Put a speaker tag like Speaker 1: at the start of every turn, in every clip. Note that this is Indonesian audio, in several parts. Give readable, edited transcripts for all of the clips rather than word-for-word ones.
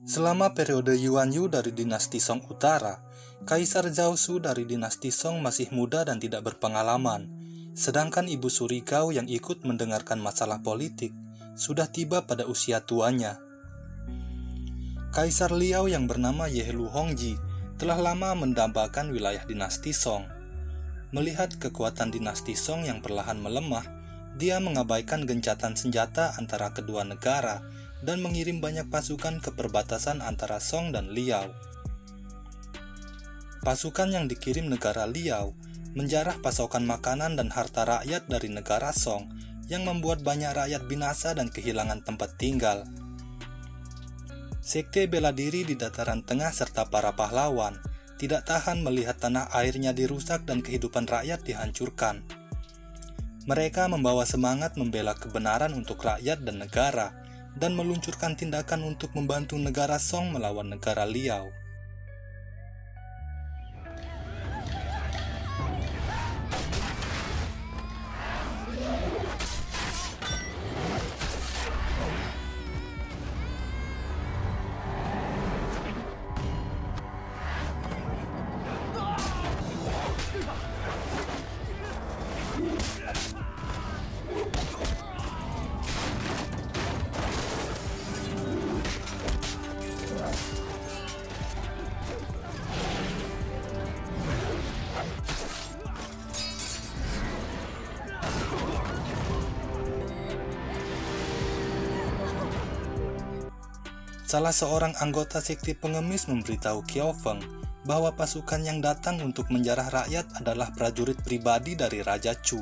Speaker 1: Selama periode Yuanyu dari dinasti Song Utara, Kaisar Zhao Shu dari dinasti Song masih muda dan tidak berpengalaman, sedangkan Ibu Suri Gao yang ikut mendengarkan masalah politik sudah tiba pada usia tuanya. Kaisar Liao yang bernama Yehlu Hongji telah lama mendambakan wilayah dinasti Song. Melihat kekuatan dinasti Song yang perlahan melemah, dia mengabaikan gencatan senjata antara kedua negara dan mengirim banyak pasukan ke perbatasan antara Song dan Liao. Pasukan yang dikirim negara Liao menjarah pasokan makanan dan harta rakyat dari negara Song yang membuat banyak rakyat binasa dan kehilangan tempat tinggal. Sekte bela diri di dataran tengah serta para pahlawan tidak tahan melihat tanah airnya dirusak dan kehidupan rakyat dihancurkan. Mereka membawa semangat membela kebenaran untuk rakyat dan negara, dan meluncurkan tindakan untuk membantu negara Song melawan negara Liao. Salah seorang anggota sekte pengemis memberitahu Qiao Feng bahwa pasukan yang datang untuk menjarah rakyat adalah prajurit pribadi dari Raja Chu.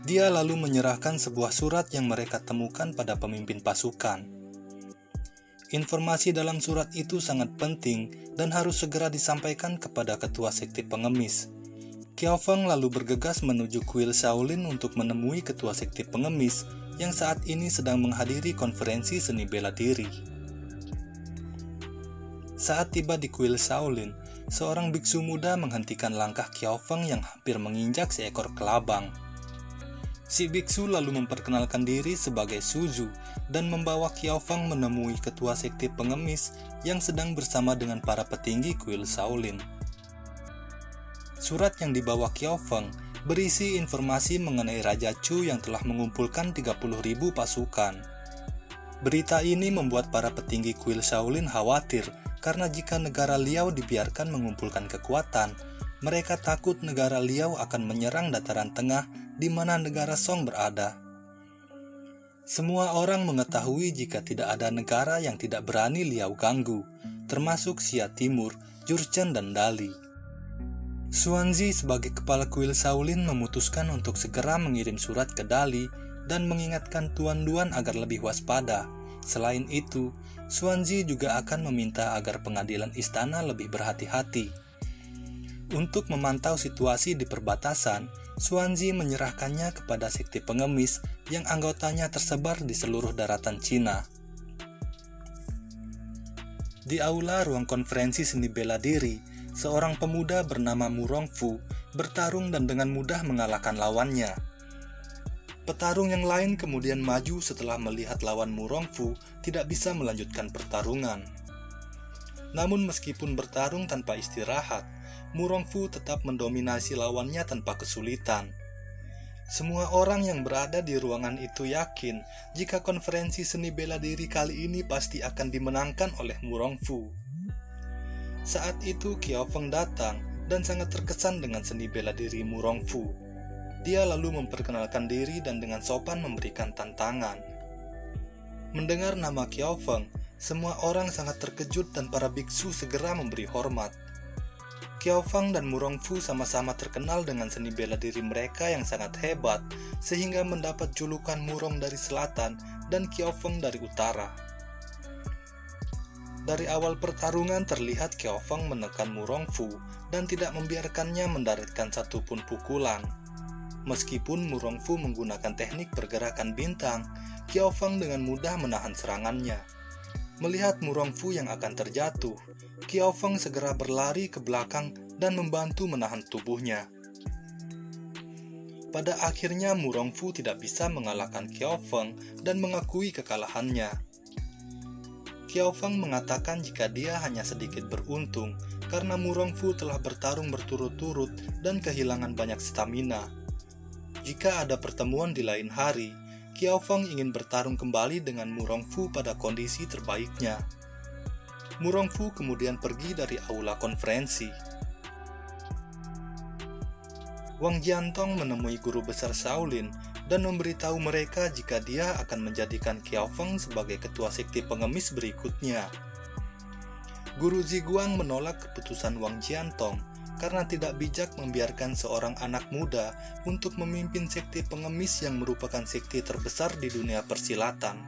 Speaker 1: Dia lalu menyerahkan sebuah surat yang mereka temukan pada pemimpin pasukan. Informasi dalam surat itu sangat penting dan harus segera disampaikan kepada ketua sekte pengemis. Qiao Feng lalu bergegas menuju kuil Shaolin untuk menemui ketua sekte pengemis yang saat ini sedang menghadiri konferensi seni bela diri. Saat tiba di kuil Shaolin, seorang biksu muda menghentikan langkah Qiao Feng yang hampir menginjak seekor kelabang. Si biksu lalu memperkenalkan diri sebagai Suzu dan membawa Qiao Feng menemui ketua sekte pengemis yang sedang bersama dengan para petinggi kuil Shaolin. Surat yang dibawa Qiao Feng berisi informasi mengenai Raja Chu yang telah mengumpulkan 30.000 pasukan. Berita ini membuat para petinggi kuil Shaolin khawatir karena jika negara Liao dibiarkan mengumpulkan kekuatan, mereka takut negara Liao akan menyerang dataran tengah di mana negara Song berada. Semua orang mengetahui jika tidak ada negara yang tidak berani Liao ganggu, termasuk Xia Timur, Jurchen, dan Dali. Xuanzi sebagai kepala kuil Shaolin memutuskan untuk segera mengirim surat ke Dali dan mengingatkan Tuan Duan agar lebih waspada. Selain itu, Xuanzi juga akan meminta agar pengadilan istana lebih berhati-hati. Untuk memantau situasi di perbatasan, Xuanzi menyerahkannya kepada sekte pengemis yang anggotanya tersebar di seluruh daratan Cina. Di aula ruang konferensi seni bela diri, seorang pemuda bernama Mu Rongfu bertarung dan dengan mudah mengalahkan lawannya. Petarung yang lain kemudian maju setelah melihat lawan Mu Rongfu tidak bisa melanjutkan pertarungan. Namun meskipun bertarung tanpa istirahat, Mu Rongfu tetap mendominasi lawannya tanpa kesulitan. Semua orang yang berada di ruangan itu yakin jika konferensi seni bela diri kali ini pasti akan dimenangkan oleh Mu Rongfu. Saat itu Qiao Feng datang dan sangat terkesan dengan seni bela diri Mu Rongfu. Dia lalu memperkenalkan diri dan dengan sopan memberikan tantangan. Mendengar nama Qiao Feng, semua orang sangat terkejut dan para biksu segera memberi hormat. Qiao Feng dan Mu Rongfu sama-sama terkenal dengan seni bela diri mereka yang sangat hebat, sehingga mendapat julukan Murong dari selatan dan Qiao Feng dari utara. Dari awal pertarungan terlihat Qiao Feng menekan Mu Rongfu dan tidak membiarkannya mendaratkan satupun pukulan. Meskipun Mu Rongfu menggunakan teknik pergerakan bintang, Qiao Feng dengan mudah menahan serangannya. Melihat Mu Rongfu yang akan terjatuh, Qiao Feng segera berlari ke belakang dan membantu menahan tubuhnya. Pada akhirnya Mu Rongfu tidak bisa mengalahkan Qiao Feng dan mengakui kekalahannya. Qiao Feng mengatakan jika dia hanya sedikit beruntung karena Murongfu telah bertarung berturut-turut dan kehilangan banyak stamina. Jika ada pertemuan di lain hari, Qiao Feng ingin bertarung kembali dengan Murongfu pada kondisi terbaiknya. Murongfu kemudian pergi dari aula konferensi. Wang Jiantong menemui guru besar Shaolin dan memberitahu mereka jika dia akan menjadikan Qiao Feng sebagai ketua sekte pengemis berikutnya. Guru Ziguang menolak keputusan Wang Jiantong karena tidak bijak membiarkan seorang anak muda untuk memimpin sekte pengemis yang merupakan sekte terbesar di dunia persilatan.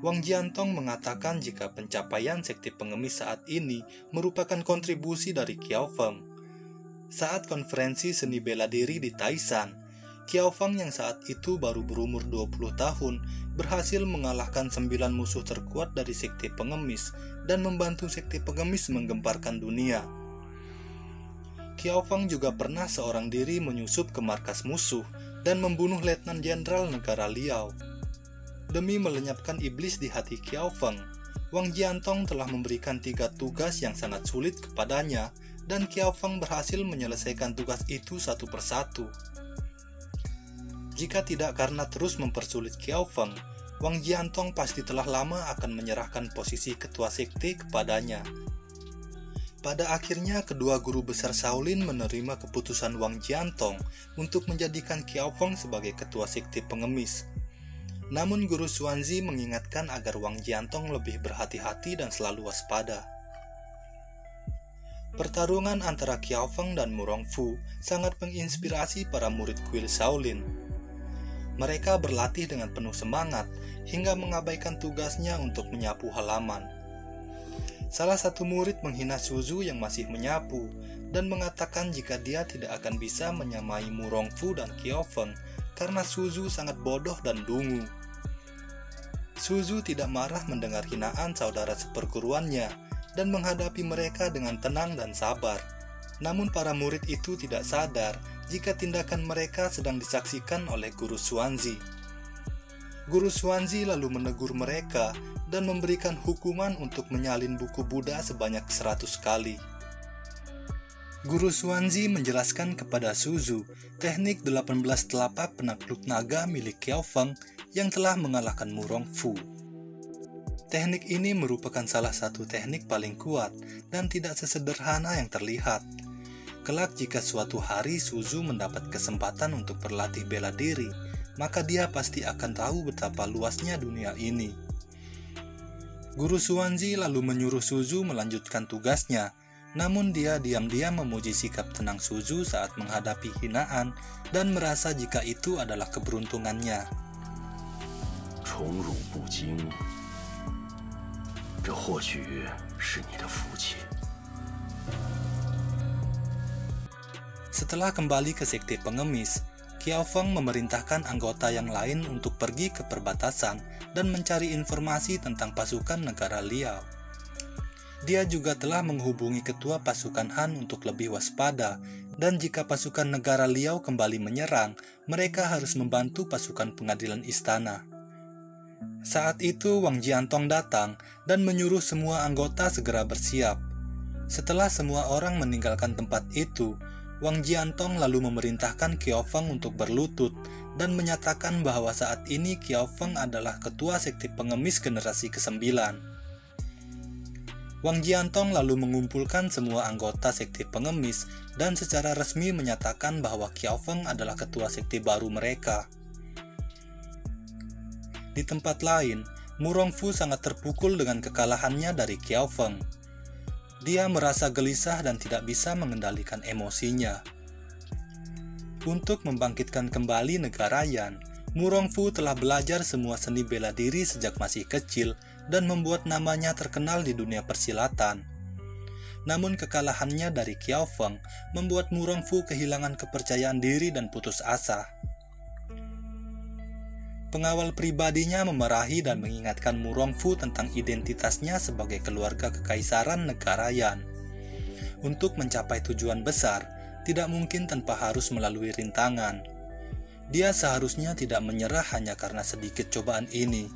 Speaker 1: Wang Jiantong mengatakan jika pencapaian sekte pengemis saat ini merupakan kontribusi dari Qiao Feng. Saat konferensi seni bela diri di Taishan, Qiao Feng yang saat itu baru berumur 20 tahun berhasil mengalahkan 9 musuh terkuat dari sekte pengemis dan membantu sekte pengemis menggemparkan dunia. Qiao Feng juga pernah seorang diri menyusup ke markas musuh dan membunuh Letnan Jenderal negara Liao. Demi melenyapkan iblis di hati Qiao Feng, Wang Jiantong telah memberikan 3 tugas yang sangat sulit kepadanya, dan Qiao Feng berhasil menyelesaikan tugas itu satu persatu. Jika tidak karena terus mempersulit Qiao Feng, Wang Jiantong pasti telah lama akan menyerahkan posisi ketua sekte kepadanya. Pada akhirnya, kedua guru besar Shaolin menerima keputusan Wang Jiantong untuk menjadikan Qiao Feng sebagai ketua sekte pengemis. Namun Guru Xuanzi mengingatkan agar Wang Jiantong lebih berhati-hati dan selalu waspada. Pertarungan antara Qiao Feng dan Murongfu sangat menginspirasi para murid kuil Shaolin. Mereka berlatih dengan penuh semangat hingga mengabaikan tugasnya untuk menyapu halaman. Salah satu murid menghina Suzu yang masih menyapu dan mengatakan jika dia tidak akan bisa menyamai Murongfu dan Qiao Feng karena Suzu sangat bodoh dan dungu. Suzu tidak marah mendengar hinaan saudara seperguruannya dan menghadapi mereka dengan tenang dan sabar. Namun para murid itu tidak sadar jika tindakan mereka sedang disaksikan oleh Guru Xuanzi. Guru Xuanzi lalu menegur mereka dan memberikan hukuman untuk menyalin buku Buddha sebanyak 100 kali. Guru Xuanzi menjelaskan kepada Suzu teknik 18 telapak penakluk naga milik Qiao Feng yang telah mengalahkan Murongfu. Teknik ini merupakan salah satu teknik paling kuat dan tidak sesederhana yang terlihat. Kelak jika suatu hari Suzu mendapat kesempatan untuk berlatih bela diri, maka dia pasti akan tahu betapa luasnya dunia ini. Guru Xuanzi lalu menyuruh Suzu melanjutkan tugasnya, namun dia diam-diam memuji sikap tenang Suzu saat menghadapi hinaan dan merasa jika itu adalah keberuntungannya.
Speaker 2: 宠辱不惊，这或许是你的福气。
Speaker 1: Setelah kembali ke sekte pengemis, Qiao Feng memerintahkan anggota yang lain untuk pergi ke perbatasan dan mencari informasi tentang pasukan negara Liao. Dia juga telah menghubungi ketua pasukan Han untuk lebih waspada, dan jika pasukan negara Liao kembali menyerang, mereka harus membantu pasukan pengadilan istana. Saat itu Wang Jiantong datang dan menyuruh semua anggota segera bersiap. Setelah semua orang meninggalkan tempat itu, Wang Jiantong lalu memerintahkan Qiao Feng untuk berlutut dan menyatakan bahwa saat ini Qiao Feng adalah ketua sekte pengemis generasi ke-9. Wang Jiantong lalu mengumpulkan semua anggota sekte pengemis dan secara resmi menyatakan bahwa Qiao Feng adalah ketua sekte baru mereka. Di tempat lain, Murongfu sangat terpukul dengan kekalahannya dari Qiao Feng. Dia merasa gelisah dan tidak bisa mengendalikan emosinya. Untuk membangkitkan kembali negara Yan, Murongfu telah belajar semua seni bela diri sejak masih kecil dan membuat namanya terkenal di dunia persilatan. Namun kekalahannya dari Qiao Feng membuat Murongfu kehilangan kepercayaan diri dan putus asa. Pengawal pribadinya memarahi dan mengingatkan Murongfu tentang identitasnya sebagai keluarga kekaisaran negara Yan. Untuk mencapai tujuan besar, tidak mungkin tanpa harus melalui rintangan. Dia seharusnya tidak menyerah hanya karena sedikit cobaan ini.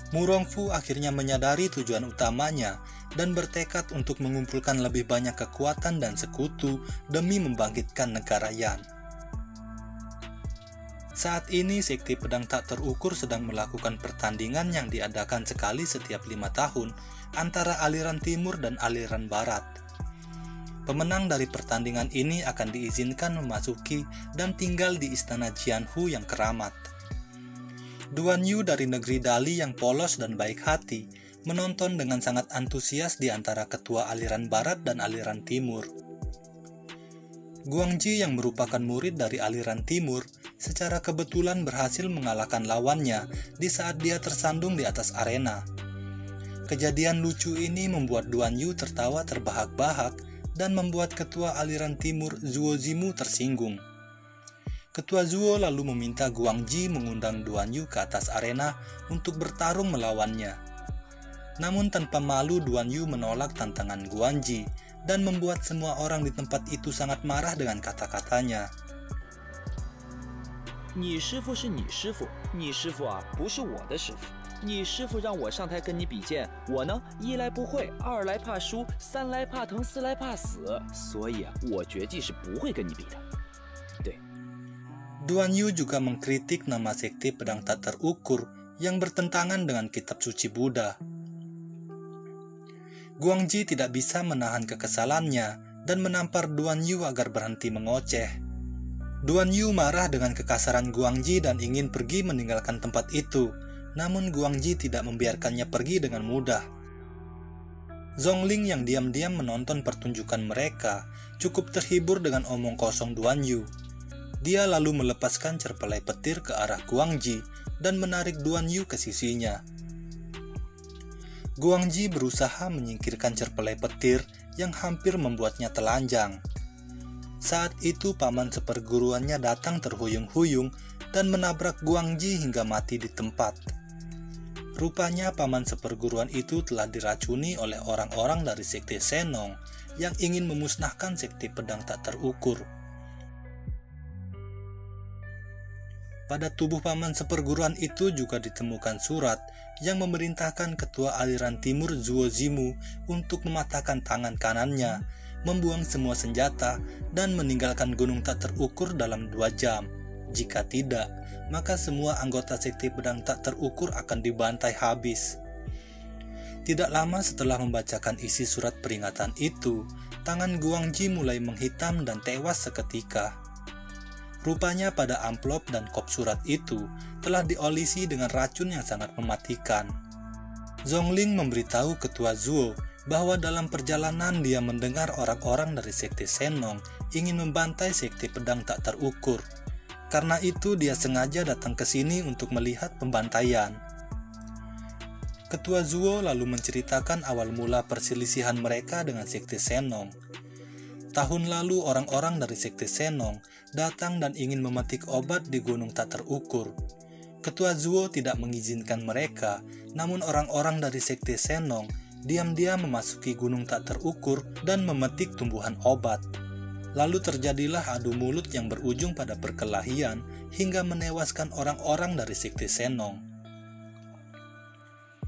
Speaker 1: Murongfu akhirnya menyadari tujuan utamanya dan bertekad untuk mengumpulkan lebih banyak kekuatan dan sekutu demi membangkitkan negara Yan. Saat ini sekte pedang tak terukur sedang melakukan pertandingan yang diadakan sekali setiap 5 tahun antara aliran timur dan aliran barat. Pemenang dari pertandingan ini akan diizinkan memasuki dan tinggal di istana Jianhu yang keramat. Duan Yu dari negeri Dali yang polos dan baik hati menonton dengan sangat antusias di antara ketua aliran barat dan aliran timur. Guangji yang merupakan murid dari aliran timur secara kebetulan berhasil mengalahkan lawannya di saat dia tersandung di atas arena. Kejadian lucu ini membuat Duan Yu tertawa terbahak-bahak dan membuat ketua aliran timur Zuo Zimu tersinggung. Ketua Zuo lalu meminta Guangji mengundang Duan Yu ke atas arena untuk bertarung melawannya. Namun tanpa malu Duan Yu menolak tantangan Guangji dan membuat semua orang di tempat itu sangat marah dengan kata-katanya.
Speaker 3: 你师父是你师父，你师父啊不是我的师父。你师父让我上台跟你比剑，我呢一来不会，二来怕输，三来怕疼，四来怕死，所以啊我绝技是不会跟你比的。对。
Speaker 1: Duan Yu juga mengkritik nama sekte pedang tak terukur yang bertentangan dengan kitab suci Buddha. Guangji tidak bisa menahan kekesalannya dan menampar Duan Yu agar berhenti mengoceh. Duan Yu marah dengan kekasaran Guangji dan ingin pergi meninggalkan tempat itu, namun Guangji tidak membiarkannya pergi dengan mudah. Zhongling yang diam-diam menonton pertunjukan mereka cukup terhibur dengan omong kosong Duan Yu. Dia lalu melepaskan cerpelai petir ke arah Guangji dan menarik Duan Yu ke sisinya. Guangji berusaha menyingkirkan cerpelai petir yang hampir membuatnya telanjang. Saat itu paman seperguruannya datang terhuyung-huyung dan menabrak Guangji hingga mati di tempat. Rupanya paman seperguruan itu telah diracuni oleh orang-orang dari sekte Senong yang ingin memusnahkan sekte pedang tak terukur. Pada tubuh paman seperguruan itu juga ditemukan surat yang memerintahkan ketua aliran timur Zuo Zimu untuk mematahkan tangan kanannya, membuang semua senjata, dan meninggalkan gunung tak terukur dalam 2 jam. Jika tidak, maka semua anggota sekte pedang tak terukur akan dibantai habis. Tidak lama setelah membacakan isi surat peringatan itu, tangan Guangji mulai menghitam dan tewas seketika. Rupanya pada amplop dan kop surat itu telah diolesi dengan racun yang sangat mematikan. Zhongling memberitahu ketua Zuo bahwa dalam perjalanan dia mendengar orang-orang dari sekte Senong ingin membantai sekte pedang tak terukur. Karena itu dia sengaja datang ke sini untuk melihat pembantaian. Ketua Zuo lalu menceritakan awal mula perselisihan mereka dengan sekte Senong. Tahun lalu orang-orang dari sekte Senong datang dan ingin memetik obat di gunung tak terukur. Ketua Zuo tidak mengizinkan mereka, namun orang-orang dari sekte Senong diam-diam memasuki gunung tak terukur dan memetik tumbuhan obat. Lalu terjadilah adu mulut yang berujung pada perkelahian hingga menewaskan orang-orang dari sekte Senong.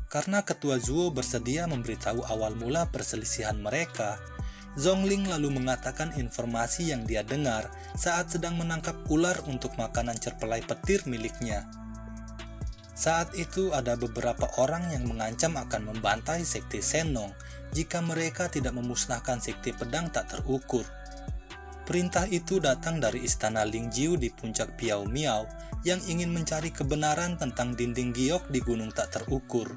Speaker 1: Karena ketua Zuo bersedia memberitahu awal mula perselisihan mereka, Zhongling lalu mengatakan informasi yang dia dengar saat sedang menangkap ular untuk makanan cerpelai petir miliknya. Saat itu ada beberapa orang yang mengancam akan membantai sekte Senong jika mereka tidak memusnahkan sekte pedang tak terukur. Perintah itu datang dari istana Lingjiu di puncak Piao Miao yang ingin mencari kebenaran tentang dinding giok di gunung tak terukur.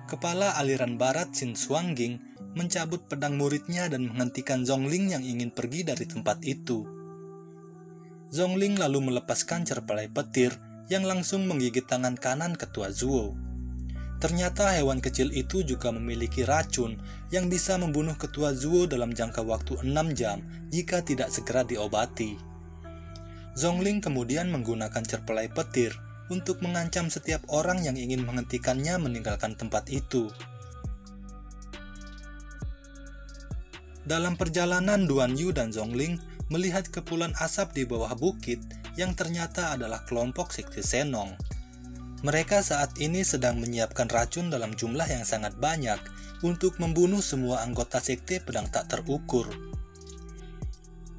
Speaker 1: Kepala aliran barat Xin Shuangjing mencabut pedang muridnya dan menghentikan Zhongling yang ingin pergi dari tempat itu. Zhongling lalu melepaskan cerpelai petir yang langsung menggigit tangan kanan ketua Zuo. Ternyata hewan kecil itu juga memiliki racun yang bisa membunuh ketua Zuo dalam jangka waktu 6 jam jika tidak segera diobati. Zhongling kemudian menggunakan cerpelai petir untuk mengancam setiap orang yang ingin menghentikannya meninggalkan tempat itu. Dalam perjalanan, Duan Yu dan Zhongling melihat kepulan asap di bawah bukit yang ternyata adalah kelompok sekte Senong. Mereka saat ini sedang menyiapkan racun dalam jumlah yang sangat banyak untuk membunuh semua anggota sekte pedang tak terukur.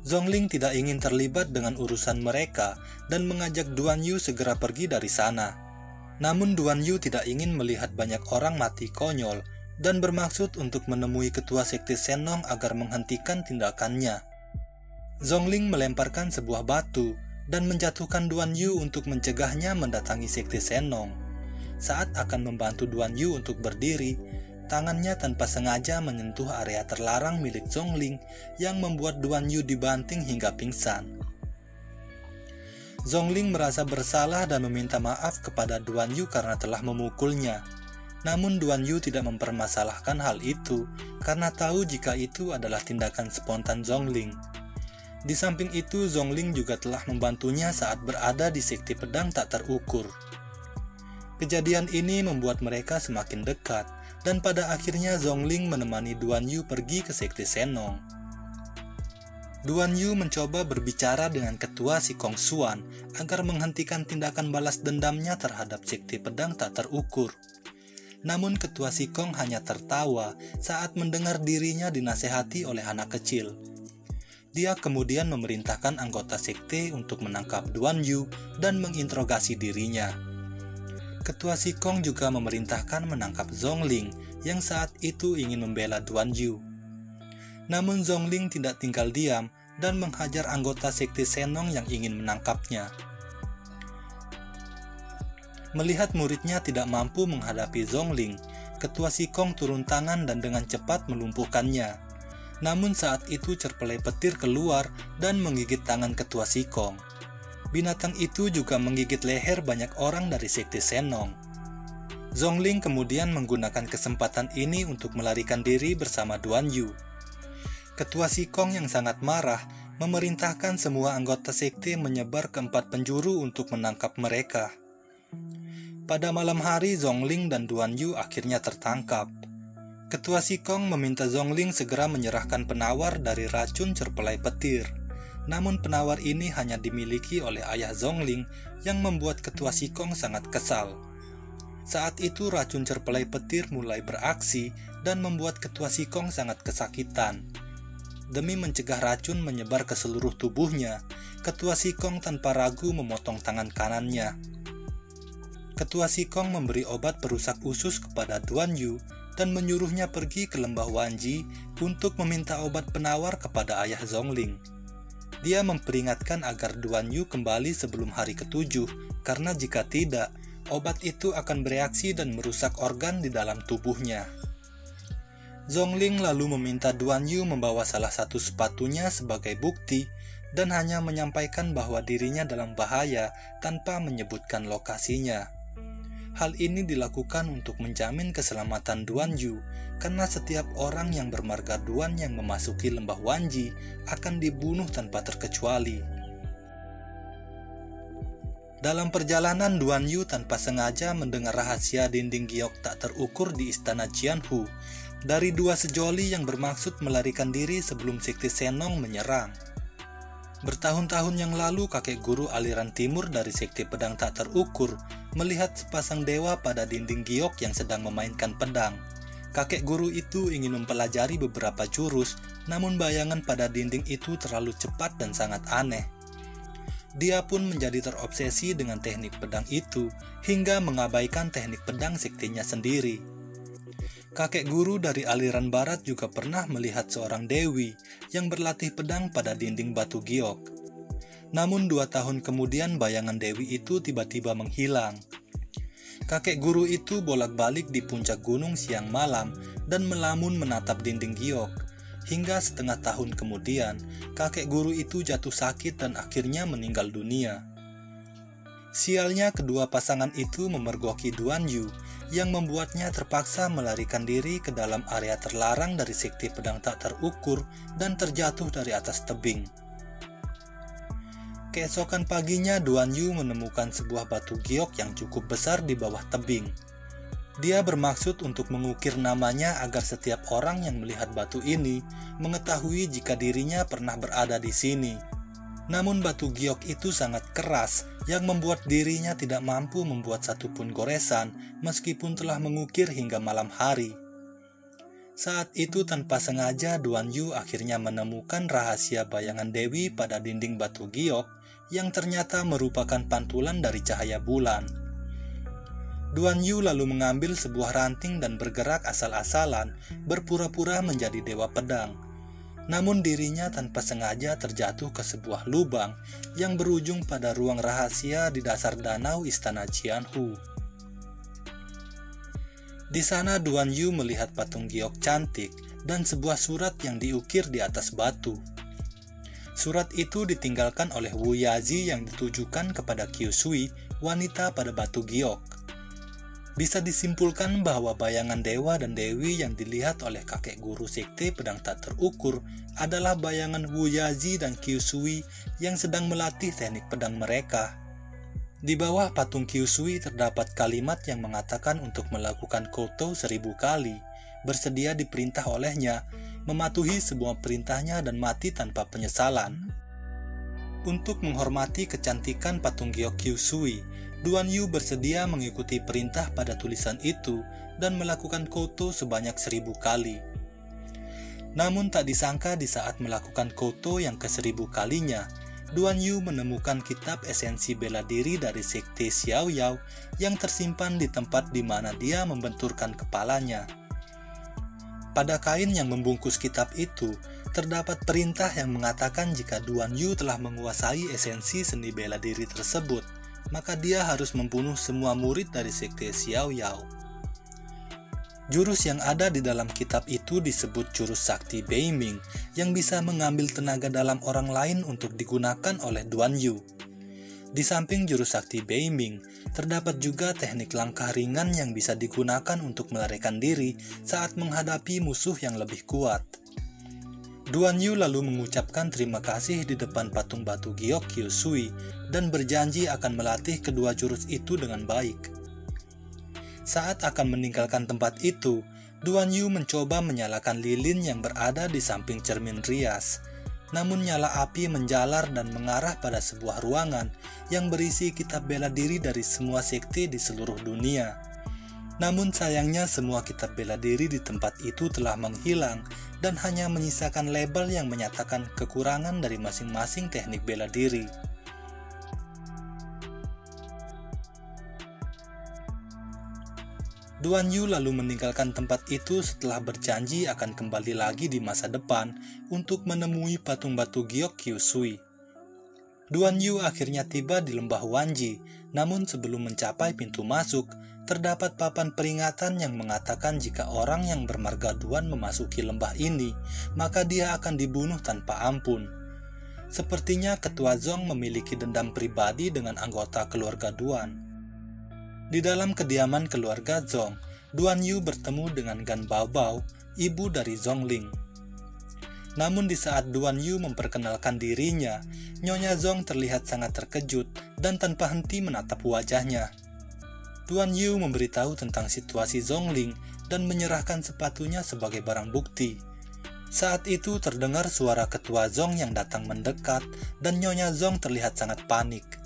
Speaker 1: Zhongling tidak ingin terlibat dengan urusan mereka dan mengajak Duan Yu segera pergi dari sana. Namun Duan Yu tidak ingin melihat banyak orang mati konyol dan bermaksud untuk menemui ketua sekte Shennong agar menghentikan tindakannya. Zhongling melemparkan sebuah batu dan menjatuhkan Duan Yu untuk mencegahnya mendatangi sekte Shennong. Saat akan membantu Duan Yu untuk berdiri, tangannya tanpa sengaja menyentuh area terlarang milik Zhongling yang membuat Duan Yu dibanting hingga pingsan. Zhongling merasa bersalah dan meminta maaf kepada Duan Yu karena telah memukulnya. Namun Duan Yu tidak mempermasalahkan hal itu karena tahu jika itu adalah tindakan spontan Zhongling. Di samping itu, Zhongling juga telah membantunya saat berada di sekte pedang tak terukur. Kejadian ini membuat mereka semakin dekat, dan pada akhirnya Zhongling menemani Duan Yu pergi ke sekte Shennong. Duan Yu mencoba berbicara dengan ketua si Kong Xuan agar menghentikan tindakan balas dendamnya terhadap sekte pedang tak terukur. Namun ketua si Kong hanya tertawa saat mendengar dirinya dinasehati oleh anak kecil. Dia kemudian memerintahkan anggota sekte untuk menangkap Duan Yu dan menginterogasi dirinya. Ketua si Kong juga memerintahkan menangkap Zhongling yang saat itu ingin membela Duan Yu. Namun Zhongling tidak tinggal diam dan menghajar anggota sekte Shennong yang ingin menangkapnya. Melihat muridnya tidak mampu menghadapi Zhongling, ketua si Kong turun tangan dan dengan cepat melumpuhkannya. Namun saat itu cerpelai petir keluar dan menggigit tangan ketua si Kong. Binatang itu juga menggigit leher banyak orang dari sekte Shennong. Zhongling kemudian menggunakan kesempatan ini untuk melarikan diri bersama Duan Yu. Ketua si Kong yang sangat marah memerintahkan semua anggota sekte menyebar ke 4 penjuru untuk menangkap mereka. Pada malam hari, Zhongling dan Duan Yu akhirnya tertangkap. Ketua si Kong meminta Zhongling segera menyerahkan penawar dari racun cerpelai petir. Namun penawar ini hanya dimiliki oleh ayah Zhongling yang membuat ketua si Kong sangat kesal. Saat itu racun cerpelai petir mulai beraksi dan membuat ketua si Kong sangat kesakitan. Demi mencegah racun menyebar ke seluruh tubuhnya, ketua si Kong tanpa ragu memotong tangan kanannya. Ketua si Kong memberi obat perusak usus kepada Duan Yu dan menyuruhnya pergi ke lembah Wanji untuk meminta obat penawar kepada ayah Zhongling. Dia memperingatkan agar Duan Yu kembali sebelum hari ke-7, karena jika tidak, obat itu akan bereaksi dan merusak organ di dalam tubuhnya. Zhongling lalu meminta Duan Yu membawa salah satu sepatunya sebagai bukti dan hanya menyampaikan bahwa dirinya dalam bahaya tanpa menyebutkan lokasinya. Hal ini dilakukan untuk menjamin keselamatan Duan Yu, karena setiap orang yang bermarga Duan yang memasuki lembah Wanji akan dibunuh tanpa terkecuali. Dalam perjalanan, Duan Yu tanpa sengaja mendengar rahasia dinding giok tak terukur di istana Jianhu dari 2 sejoli yang bermaksud melarikan diri sebelum sekte Shennong menyerang. Bertahun-tahun yang lalu, kakek guru aliran timur dari sekte pedang tak terukur melihat sepasang dewa pada dinding giok yang sedang memainkan pedang. Kakek guru itu ingin mempelajari beberapa jurus, namun bayangan pada dinding itu terlalu cepat dan sangat aneh. Dia pun menjadi terobsesi dengan teknik pedang itu, hingga mengabaikan teknik pedang sektenya sendiri. Kakek guru dari aliran barat juga pernah melihat seorang dewi yang berlatih pedang pada dinding batu giok. Namun 2 tahun kemudian bayangan dewi itu tiba-tiba menghilang. Kakek guru itu bolak-balik di puncak gunung siang malam dan melamun menatap dinding giok. Hingga setengah tahun kemudian, kakek guru itu jatuh sakit dan akhirnya meninggal dunia. Sialnya, kedua pasangan itu memergoki Duan Yu yang membuatnya terpaksa melarikan diri ke dalam area terlarang dari sekte pedang tak terukur dan terjatuh dari atas tebing. Keesokan paginya, Duan Yu menemukan sebuah batu giok yang cukup besar di bawah tebing. Dia bermaksud untuk mengukir namanya agar setiap orang yang melihat batu ini mengetahui jika dirinya pernah berada di sini. Namun batu giok itu sangat keras yang membuat dirinya tidak mampu membuat satupun goresan meskipun telah mengukir hingga malam hari. Saat itu tanpa sengaja Duan Yu akhirnya menemukan rahasia bayangan Dewi pada dinding batu giok yang ternyata merupakan pantulan dari cahaya bulan. Duan Yu lalu mengambil sebuah ranting dan bergerak asal-asalan berpura-pura menjadi dewa pedang. Namun dirinya tanpa sengaja terjatuh ke sebuah lubang yang berujung pada ruang rahasia di dasar danau istana Qianhu. Di sana Duan Yu melihat patung giok cantik dan sebuah surat yang diukir di atas batu. Surat itu ditinggalkan oleh Wu Yazi yang ditujukan kepada Qiu Sui, wanita pada batu giok. Bisa disimpulkan bahwa bayangan dewa dan dewi yang dilihat oleh kakek guru sekte pedang tak terukur adalah bayangan Wu Yazi dan Qiu Sui yang sedang melatih teknik pedang mereka. Di bawah patung Qiu Sui terdapat kalimat yang mengatakan untuk melakukan koto 1000 kali, bersedia diperintah olehnya, mematuhi semua perintahnya dan mati tanpa penyesalan. Untuk menghormati kecantikan patung giok Qiu Sui, Duan Yu bersedia mengikuti perintah pada tulisan itu dan melakukan koto sebanyak 1000 kali. Namun tak disangka di saat melakukan koto yang ke-1000 kalinya, Duan Yu menemukan kitab esensi bela diri dari sekte Xiao Yao yang tersimpan di tempat di mana dia membenturkan kepalanya. Pada kain yang membungkus kitab itu, terdapat perintah yang mengatakan jika Duan Yu telah menguasai esensi seni bela diri tersebut, maka dia harus membunuh semua murid dari sekte Xiao Yao. Jurus yang ada di dalam kitab itu disebut jurus sakti Beiming yang bisa mengambil tenaga dalam orang lain untuk digunakan oleh Duan Yu. Di samping jurus sakti Beiming, terdapat juga teknik langkah ringan yang bisa digunakan untuk melarikan diri saat menghadapi musuh yang lebih kuat. Duan Yu lalu mengucapkan terima kasih di depan patung batu giok Qiu Sui dan berjanji akan melatih kedua jurus itu dengan baik. Saat akan meninggalkan tempat itu, Duan Yu mencoba menyalakan lilin yang berada di samping cermin rias. Namun nyala api menjalar dan mengarah pada sebuah ruangan yang berisi kitab bela diri dari semua sekte di seluruh dunia. Namun sayangnya semua kitab bela diri di tempat itu telah menghilang dan hanya menyisakan label yang menyatakan kekurangan dari masing-masing teknik bela diri. Duan Yu lalu meninggalkan tempat itu setelah berjanji akan kembali lagi di masa depan untuk menemui patung batu giok Qiu Sui. Duan Yu akhirnya tiba di lembah Wanji, namun sebelum mencapai pintu masuk, terdapat papan peringatan yang mengatakan jika orang yang bermarga Duan memasuki lembah ini, maka dia akan dibunuh tanpa ampun. Sepertinya Ketua Zong memiliki dendam pribadi dengan anggota keluarga Duan. Di dalam kediaman keluarga Zong, Duan Yu bertemu dengan Gan Baobao, ibu dari Zong Ling. Namun di saat Duan Yu memperkenalkan dirinya, Nyonya Zong terlihat sangat terkejut dan tanpa henti menatap wajahnya. Duan Yu memberitahu tentang situasi Zong Ling dan menyerahkan sepatunya sebagai barang bukti. Saat itu terdengar suara Ketua Zong yang datang mendekat dan Nyonya Zong terlihat sangat panik.